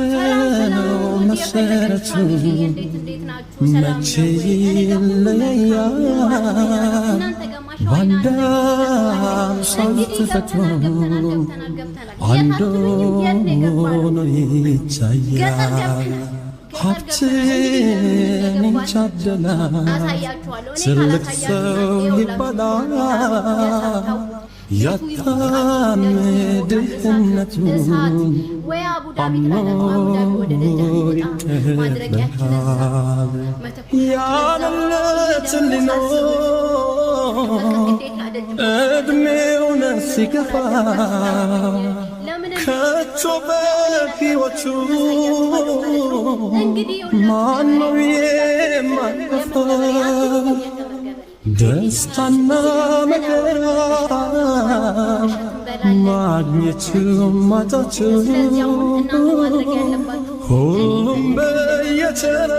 ሰው መሰረቱ መቼ ይለያል ባንዳ ሰው ተፈጥሮ አንዱ ነው ይታያል ሀብትን እንቻደላ ትልቅ ሰው ይባላል ያጣም ድህነቱን አምኖ ይቀበላል ያለለትን ሊኖር እድሜውን ሲገፋ ከቶ በሕይወቱ ማነው የማይከፋ ደስታና መከራ ማግኘቱ ማጣቱ ሁሉም በየተራ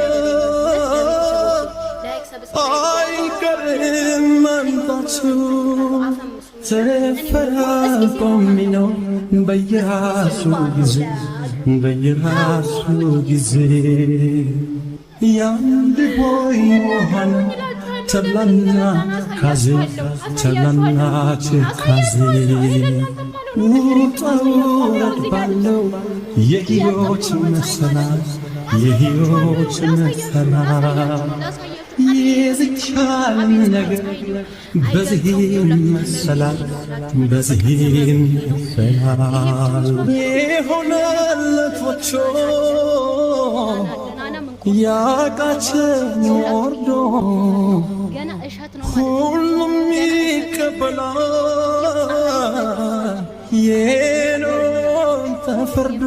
አይቀርም መምጣቱ ተፈራርቆ የሚኖር በየራሱ ጊዜ ያንድ ቦይ ውሃን ተላና ካዜ ውጣ ውረድ ባለው የሕይወት መሰላል የዝቻልን ነገር በዚህም መሰላል የሆነለት ወቾ ያቃተኝ ወርዶ ሁሉም ይቀበላል የኖን ተፈርዶ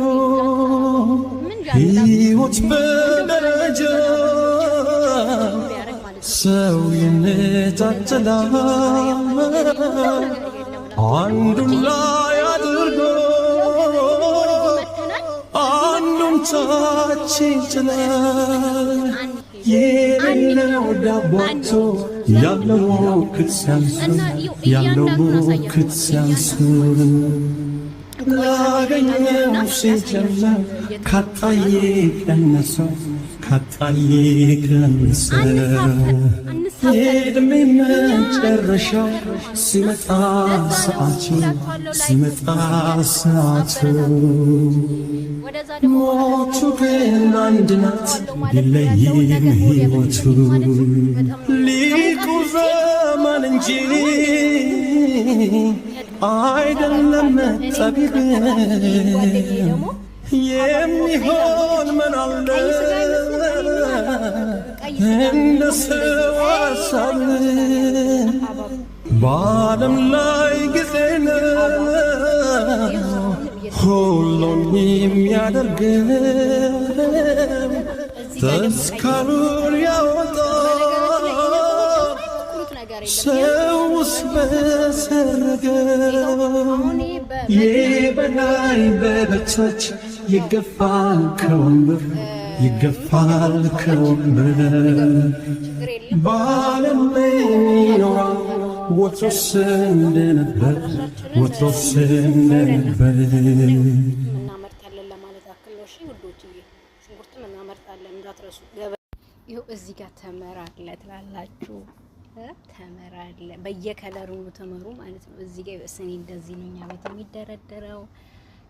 ሕይወት በደረጃ ሰው ይነጣጠላል አንዱን ላይ አድርጎ አንዱን ታች ይጥላል የሌለው ዳቦቶ ያለው ክትሲያንሱ ላገኘው ሲጀመር ካጣዬ ቀነሰው የዕድሜ መጨረሻው ሲመጣ ሰዓቱ ሞቱ ግን አንድ ናት ቢለይም ሕይወቱ ሊቁ ዘመን እንጂ አይደለም ጠቢብ የሚሆን ምን አለ እንደ ሰው ሐሳብ በዓለም ላይ ጊዜ ነው ሁሉን የሚያደርገው ተስካሩን ያወጣል ሰውስ በሰረገው የበላይ በበታች ይገፋል ከወንበር በዓለም ላይ ይኖራል ወትሮስ እንደነበር እናመርታለን ለማለት አክል ነው። እሺ ውዶችዬ ሽንኩርትም እናመርታለን እንዳትረሱ። ይኸው እዚህ ጋር ተመር አለ ትላላችሁ ተመር አለ በየከለሩ ተመሩ ማለት ነው። እዚህ ጋር ስኒ እንደዚህ ነው እኛ ቤት የሚደረደረው።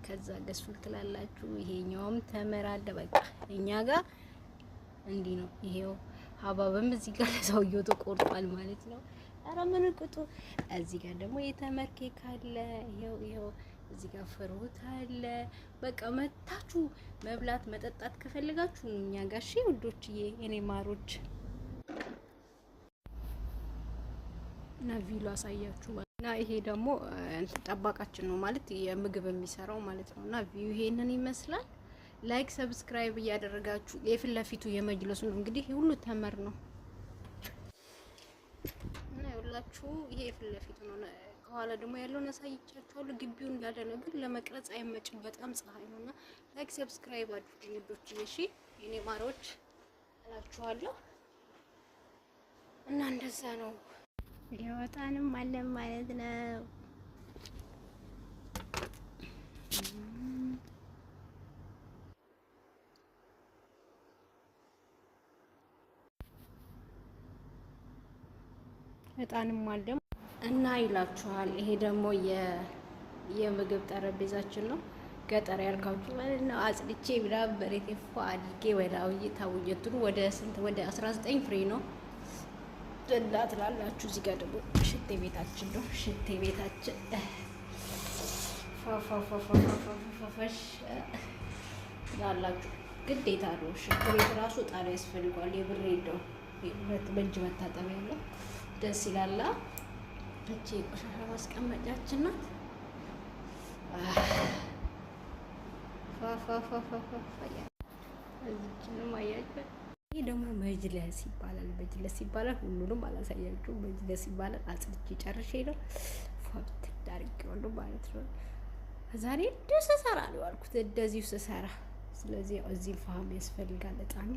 ከዛ ገዝፉል ትላላችሁ። ይሄኛውም ተመር አለ በቃ እኛ ጋር እንዲህ ነው። ይሄው ሀባብም እዚህ ጋር ለሰውየው ተቆርጧል ማለት ነው። ኧረ ምን ቁጡ። እዚህ ጋር ደግሞ የተመር ኬክ አለ። ይሄው እዚህ ጋር ፍሩት አለ። በቃ መታችሁ መብላት መጠጣት ከፈልጋችሁ እኛ ጋር እሺ ውዶችዬ የኔ ማሮች እና ቪዲዮ አሳያችሁ እና ይሄ ደግሞ ጠባቃችን ነው ማለት የምግብ የሚሰራው ማለት ነው። እና ቪዲዮ ይሄንን ይመስላል። ላይክ ሰብስክራይብ እያደረጋችሁ የፊት ለፊቱ የመጅለሱ ነው እንግዲህ ሁሉ ተመር ነው እና ይኸውላችሁ ይሄ የፊት ለፊቱ ነው። ከኋላ ደግሞ ያለውን አሳይቻችኋለሁ። ግቢውን ያለ ነው ግን ለመቅረጽ አይመጭም በጣም ፀሐይ ነውና ላይክ ሰብስክራይብ አድርጉ ልጆች እሺ የኔ ማሮች እላችኋለሁ። እና እንደዛ ነው ሊወጣንም አለ ማለት ነው። እጣንም አለ እና ይላችኋል። ይሄ ደግሞ የምግብ ጠረጴዛችን ነው። ገጠር ያልካችሁ ማለት ነው። አጽድቼ ብላ በሬት ፏ አድርጌ ወላውዬ ታውየቱን ወደ ስንት ወደ 19 ፍሬ ነው ትላላችሁ። እዚህ ጋር ደግሞ ሽቴ ቤታችን ነው። ሽቴ ቤታችን ፋፋፋፋፋፋፋሽ ላላችሁ ግዴታ ነው። ሽቴ ቤት ራሱ ጣሪያ ያስፈልጓል። የብር ነው በእጅ መታጠቢያ ያለው ደስ ይላላ። እቺ ቆሻሻ ማስቀመጫችን ናት። እዚህንም አያችሁ። ይሄ ደግሞ መጅለስ ይባላል። መጅለስ ይባላል። ሁሉንም አላሳያችሁም። መጅለስ ይባላል። አጽድቼ ጨርሼ ነው ፎት ዳርቄዋለሁ ማለት ነው። ዛሬ እንደዚህ ስሰራ ነው ያልኩት፣ እንደዚሁ ስሰራ። ስለዚህ እዚህ ፋም ያስፈልጋል እጣን